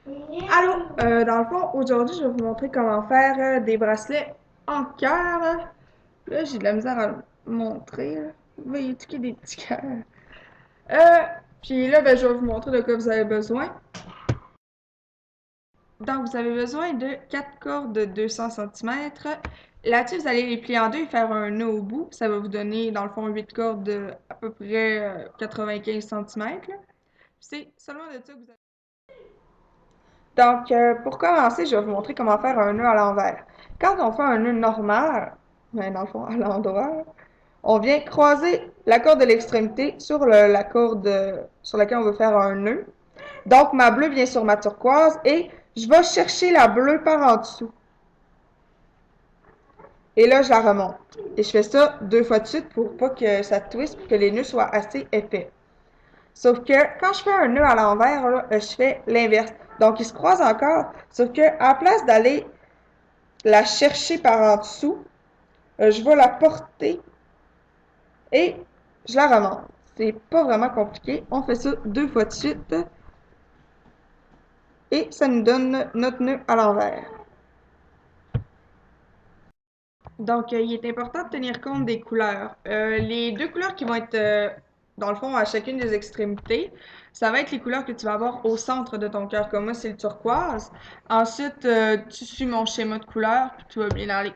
Allô, dans le fond, aujourd'hui, je vais vous montrer comment faire des bracelets en cœur. Là, j'ai de la misère à le montrer. Là. Voyez-tu qu'il y a des petits cœurs? Euh, Puis là, ben, je vais vous montrer de quoi vous avez besoin. Donc, vous avez besoin de 4 cordes de 200 cm. Là-dessus, vous allez les plier en deux et faire un nœud au bout. Ça va vous donner, dans le fond, 8 cordes de à peu près 95 cm. C'est seulement de ça que vous avez. Donc, pour commencer, je vais vous montrer comment faire un nœud à l'envers. Quand on fait un nœud normal, dans le fond, à l'endroit, on vient croiser la corde de l'extrémité sur la corde sur laquelle on veut faire un nœud. Donc, ma bleue vient sur ma turquoise et je vais chercher la bleue par en dessous. Et là, je la remonte. Et je fais ça 2 fois de suite pour pas que ça twiste, pour que les nœuds soient assez épais. Sauf que quand je fais un nœud à l'envers, là, je fais l'inverse. Donc, ils se croisent encore. Sauf que, à la place d'aller la chercher par en dessous, je vais la porter et je la remonte. C'est pas vraiment compliqué. On fait ça 2 fois de suite et ça nous donne notre nœud à l'envers. Donc, il est important de tenir compte des couleurs. Les deux couleurs qui vont être, dans le fond, à chacune des extrémités, ça va être les couleurs que tu vas avoir au centre de ton cœur. Comme moi, c'est le turquoise. Ensuite, tu suis mon schéma de couleurs, puis tu vas bien aller.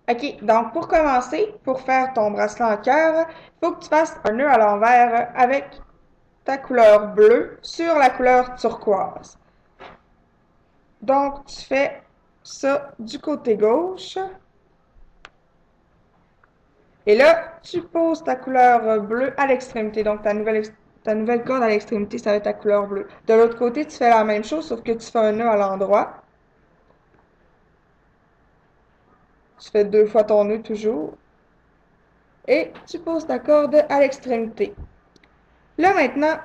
OK, donc pour commencer, pour faire ton bracelet en cœur, il faut que tu fasses un nœud à l'envers avec ta couleur bleue sur la couleur turquoise. Donc, tu fais ça du côté gauche. Et là, tu poses ta couleur bleue à l'extrémité. Donc, ta nouvelle corde à l'extrémité, ça va être ta couleur bleue. De l'autre côté, tu fais la même chose, sauf que tu fais un nœud à l'endroit. Tu fais 2 fois ton nœud toujours. Et tu poses ta corde à l'extrémité. Là, maintenant,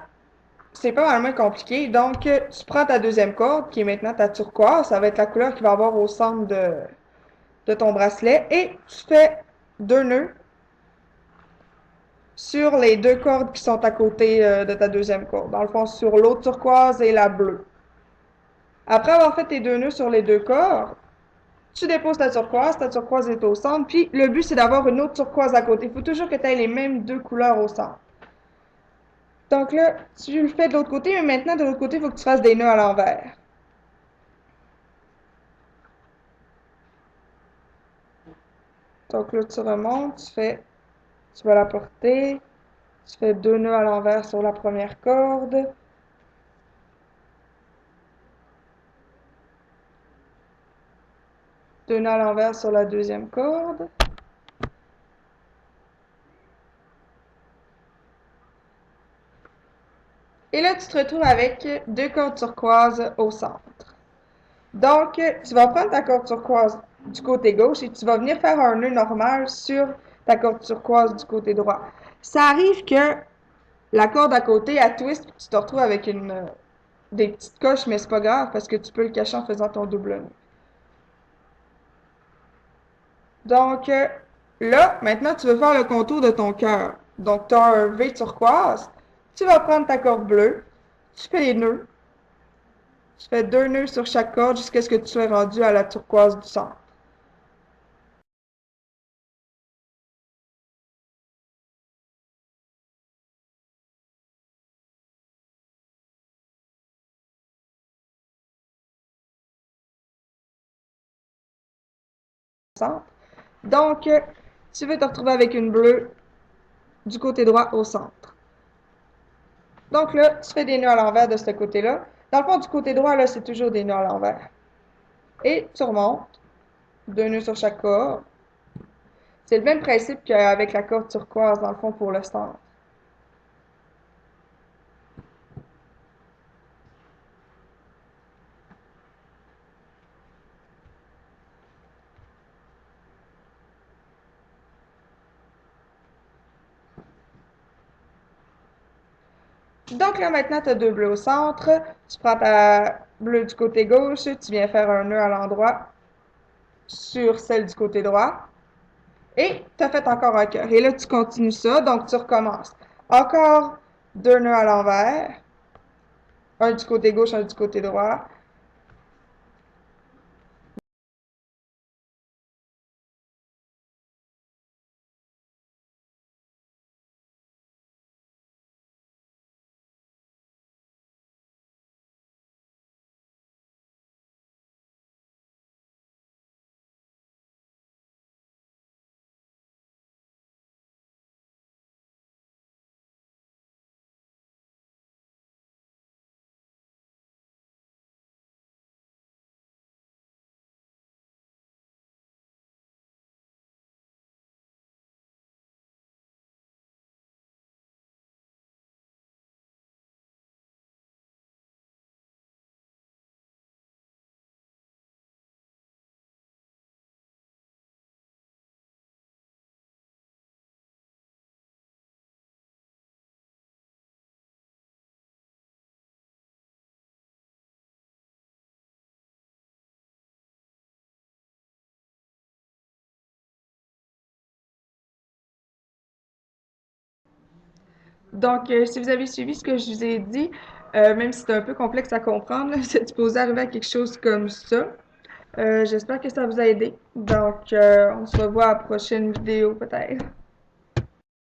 c'est pas vraiment compliqué. Donc, tu prends ta deuxième corde, qui est maintenant ta turquoise. Ça va être la couleur qu'il va avoir au centre de ton bracelet. Et tu fais 2 nœuds sur les 2 cordes qui sont à côté de ta deuxième corde. Dans le fond, sur l'autre turquoise et la bleue. Après avoir fait tes 2 nœuds sur les 2 cordes, tu déposes ta turquoise est au centre, puis le but c'est d'avoir une autre turquoise à côté. Il faut toujours que tu aies les mêmes 2 couleurs au centre. Donc là, tu le fais de l'autre côté, mais maintenant de l'autre côté, il faut que tu fasses des nœuds à l'envers. Donc là, tu remontes, tu vas la porter, tu fais 2 nœuds à l'envers sur la première corde, 2 nœuds à l'envers sur la deuxième corde. Et là, tu te retrouves avec 2 cordes turquoises au centre. Donc, tu vas prendre ta corde turquoise du côté gauche et tu vas venir faire un nœud normal sur ta corde turquoise du côté droit. Ça arrive que la corde à côté, elle twist, puis tu te retrouves avec des petites coches, mais c'est pas grave parce que tu peux le cacher en faisant ton double nœud. Donc, là, maintenant, tu veux faire le contour de ton cœur. Donc, tu as un V turquoise. Tu vas prendre ta corde bleue. Tu fais les nœuds. Tu fais 2 nœuds sur chaque corde jusqu'à ce que tu sois rendu à la turquoise du centre. Donc, tu veux te retrouver avec une bleue du côté droit au centre. Donc là, tu fais des nœuds à l'envers de ce côté-là. Dans le fond, du côté droit, là, c'est toujours des nœuds à l'envers. Et tu remontes, 2 nœuds sur chaque corde. C'est le même principe qu'avec la corde turquoise, dans le fond, pour le centre. Donc là, maintenant, tu as 2 bleus au centre. Tu prends ta bleue du côté gauche, tu viens faire un nœud à l'endroit sur celle du côté droit. Et tu as fait encore un cœur. Et là, tu continues ça, donc tu recommences. Encore 2 nœuds à l'envers, Un du côté gauche, un du côté droit. Donc, si vous avez suivi ce que je vous ai dit, même si c'est un peu complexe à comprendre, là, c'est supposé arriver à quelque chose comme ça. J'espère que ça vous a aidé. Donc, on se revoit à la prochaine vidéo peut-être.